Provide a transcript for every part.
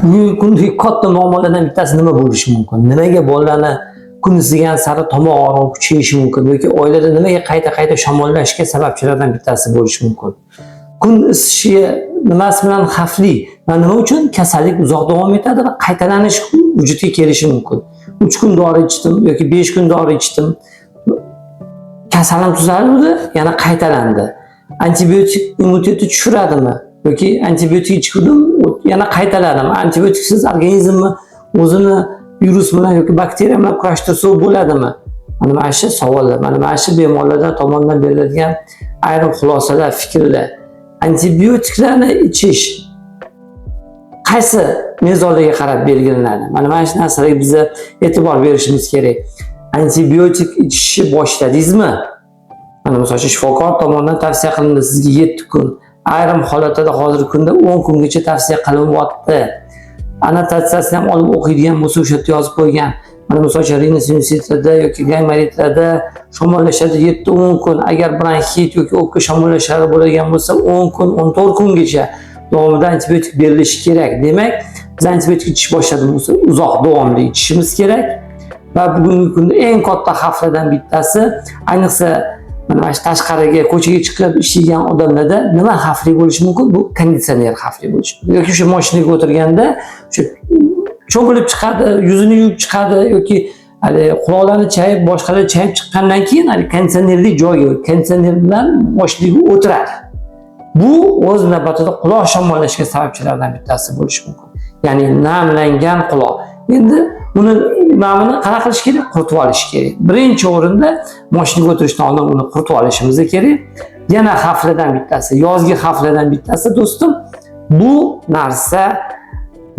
Bugungi kundagi katta muammolardan bittasi nima bo'lishi mumkin? Nimaga bolalarni kun isigan sari tomoq og'rig'i kuchayishi mumkin yoki oilada nimaga qayta shamollashga sababchilardan bittasi bo'lishi mumkin? Kun isishi nimasi bilan xavfli va nima uchun kasallik uzoq davom etadi va qaytalanish vujudga kelishi mumkin? 3 kun dori ichdim yoki 5 kun dori ichdim. Kasalim tuzaldi, yana qaytalandi. Antibiotik immunitetni tushiradimi? Yoki antibiotik ichdim, yana qaytaladimi? Antibiotiksiz organizmni o'zini virus bilan yoki bakteriya bilan kurashtirsa bo'ladimi? Mana shu savollar, mana shu bemorlar tomonidan beriladigan ayrim xulosalar, fikrlar. Antibiotiklarni ichish qaysi mezonlarga qarab belgilanadi? Mana shu narsalarga biz e'tibor berishimiz kerak. Antibiotik ichishni boshladingizmi? Mana masalan shifokor tomonidan tavsiya qilindi sizga 7 kun. Ayrim holatlarda hozirgi kunda 10 kungacha tavsiya qilinyapti. Annotatsiyasini ham olib o'qiydigan bo'lsa, o'sha yerda yozib qo'ygan. Mana masalan rinosinusitada yoki gaymaritlarda shamollashadi 7-10 kun. Agar bronxit yoki o'pka shamollashlari bo'ladigan bo'lsa, 10 kun, 14 kungacha davomida antibiotik berilishi kerak. Demak, biz antibiotik ichish boshladik bo'lsa, uzoq davomli ichishimiz kerak. Va bugungi kunda eng katta xavflardan bittasi, ayniqsa mana shu tashqariga, ko'chaga chiqib ishlaygan odamlarda nima xavfli bo'lishi mumkin? Bu konditsioner xavfli bo'lishi mumkin. Yoki shu mashinaga o'tirganda shu cho'milib chiqadi, yuzini yuvib chiqadi yoki quloqlarini chayib, boshqalar chayib chiqqandan keyin konditsionerli joyga, konditsioner bilan mashinaga o'tiradi. Bu o'z navbatida quloq shamollashga sababchilardan bittasi bo'lishi mumkin. Ya'ni namlangan quloq. Endi uni namini qanaqa qilish kerak? Quritib olish kerak. Birinchi o'rinda mashinaga o'tirishdan oldin uni quritib olishimiz kerak. Yana xavflardan bittasi, yozgi xavflardan bittasi do'stim, bu narsa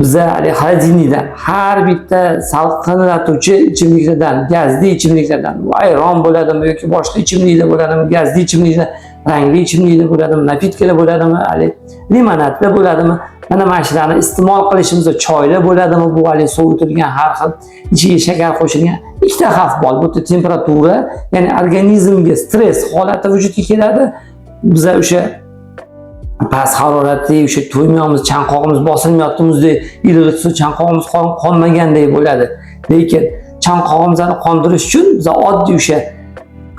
biza xolodilnikdan, har bitta salqinlatuvchi ichimliklardan, gazli ichimliklardan, ayron bo'ladimi yoki boshqa ichimliklar bo'ladimi, gazli ichimliklar, rangli ichimliklar bo'ladimi, napitkalar bo'ladimi, limonadlar bo'ladimi? Mana shularni iste'mol qilishimizda choylar bo'ladimi, bu sovitilgan har xil ichiga shakar qo'shilgan. Ikkita xavf bor. Bu temperatura, ya'ni organizmga stress holati vujudga keladi. Biz o'sha past haroratli, o'sha to'ymaymiz, chanqog'imiz bosilmayapti, muzdek iliqsa chanqog'imiz qonmaganday bo'ladi. Lekin chanqog'imizni qondirish uchun biz oddiy o'sha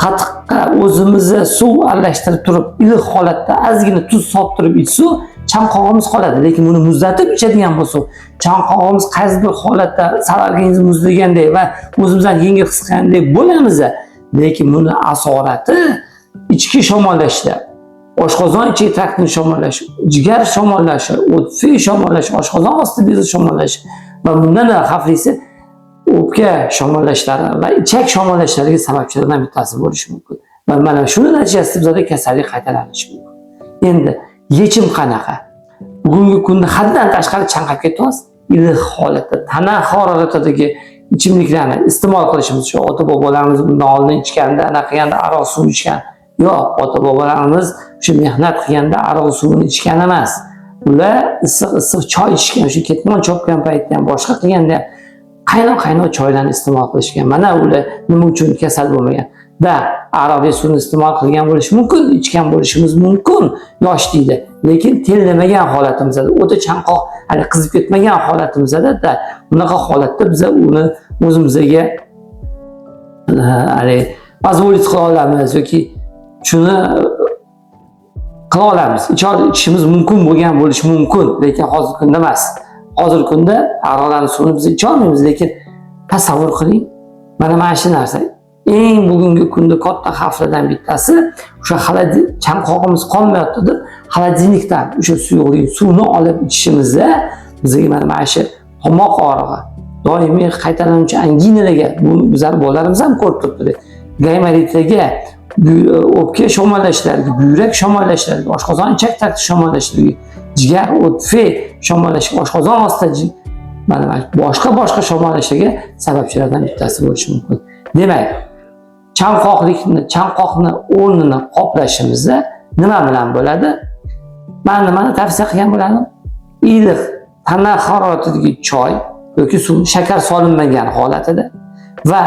qatiqqa o'zimizni suv aralashtirib turib, iliq holatda ozgina tuz solib turib ichsa, chanqog'imiz qoladi. Lekin buni muzlatib ichadigan bo'lsa, chanqog'imiz qaysi bir holatda sal organizm muzlaganday va o'zimizdan yengil his qilganday bo'lamiz. Lekin buni asorati ichki shamollashda, oshqozon ichki traktini shamollashi, jigar shamollashi, o'tfay shamollashi, oshqozon osti bezi shamollashi va bundan da xavflisi o'pka shamollashlari va ichak shamollashlariga sababchilardan bittasi bo'lishi mumkin. Va mana shuni natijasida bizda kasallik qaytalanishi mumkin. Endi yechim qanaqa? Bugungi kunda haddan tashqari chanqab ketyapmiz. Iliq holatda, tana haroratidagi ichimliklarni iste'mol qilishimiz, shu ota-bobolarimiz bundan oldin ichganda, ana qilganda aroq suv ichgan. Yo'q, ota-bobolarimiz shu mehnat qilganda aroq suvini ichgan emas. Ular issiq choy ichgan, shu ketmon chopgan paytda ham boshqa qilganda qaynoq choylarni iste'mol qilishgan. Mana ular nima uchun kasal bo'lmagan? Aroq suvini iste'mol qilgan bo'lishi mumkin, ichgan bo'lishimiz mumkin yoshlikda. Lekin terlamagan holatimizda, o'ta chanqoq, qizib ketmagan holatimizda, bunaqa holatda biz uni o'zimizga pozvolit qila olamiz yoki shuni qila olamiz. Ichishimiz mumkin bo'lgan bo'lishi mumkin, lekin hozirgi kunda emas. Hozirgi kunda aroqlarning suvini biz icha olmaymiz, lekin tasavvur qiling. Mana shu narsa eng bugungi kunda katta xavflardan bittasi o'sha chanqog'imiz qonmayapti deb xolodilnikdan o'sha suvni olib ichishimizda bizga mana shu tomoq og'rig'i, doimiy qaytalanuvchi anginalarga, bu bizlar bolalarimiz ham ko'rib turibdi. Gaymaritlarga, o'pka shamollashlariga, buyrak shamollashlariga, oshqozon ichak trakti shamollashlariga, jigar, o'tfay shamollashi, oshqozon ostida mana boshqa shamollashlarga sababchilardan bittasi bo'lishi mumkin. Demak, chanqoqni o'rnini qoplashimizda nima bilan bo'ladi? Men nimani tavsiya qilgan bo'ladim? Iliq, tana haroratidagi choy yoki suv, shakar solinmagan holatida va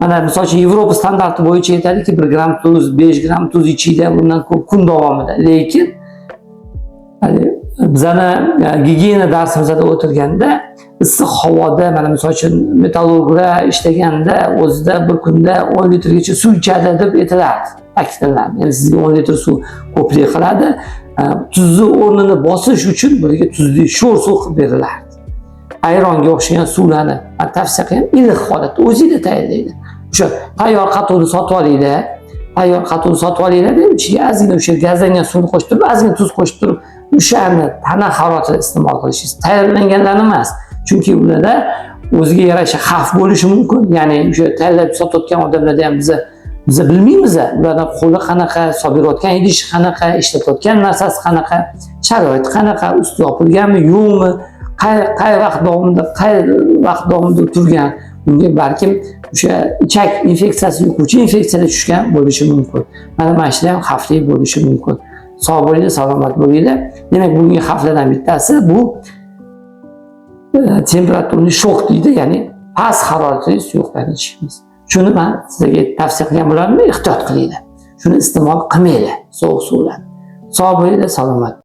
mana misol uchun Yevropa standarti bo'yicha aytadiki 1 gram tuz, 5 gram tuz ichida bundan ko'p kun davomida. Lekin bizani gigiyena darsimizda o'tirganda issiq havoda mana misol uchun metallurglar ishlaganda o'zida bir kunda 10 litrgacha suv ichadi deb aytilardi, ta'kidlanadi. Ya'ni sizga 10 litr suv ko'plik qiladi. Tuzni o'rnini bosish uchun bizga tuzli sho'r suv qilib berilardi. Ayronga o'xshagan suvlarni tavsiya qilaman, iliq holatda o'zingizda tayyorlaydi. O'sha tayyor qatuvni sotib olinglar. Tayyor qatuvni sotib olinglar, ichiga ozgina o'sha gazlangan suvni qo'shib turib, ozgina tuz qo'shib turib, o'shani tana haroratida iste'mol qilishingiz. Tayyorlanganlarni emas. Chunki ularda o'ziga yarasha xavf bo'lishi mumkin. Ya'ni o'sha tayyorlab sotayotgan odamlarda ham biz bilmaymiz, ularning qo'li qanaqa, sobirayotgan idishi qanaqa, ishlatayotgan narsasi qanaqa, sharoiti qanaqa, usti yopilganmi, yo'qmi, qay vaqt davomida turgan. Bunga balkim o'sha ichak infeksiyasi, yuquvchi infeksiyalar tushgan bo'lishi mumkin. Mana shular ham xavfli bo'lishi mumkin. Sog' bo'linglar, salomat bo'linglar. Demak, bugungi xavflardan bittasi bu temperaturni shok deydi, ya'ni past haroratli suyuqlarni ichishimiz. Shuni men sizlarga tavsiya qilgan bo'lardim, ehtiyot qilinglar. Shuni iste'mol qilmanglar, sovuq suvlarni. Sog' bo'linglar, salomat.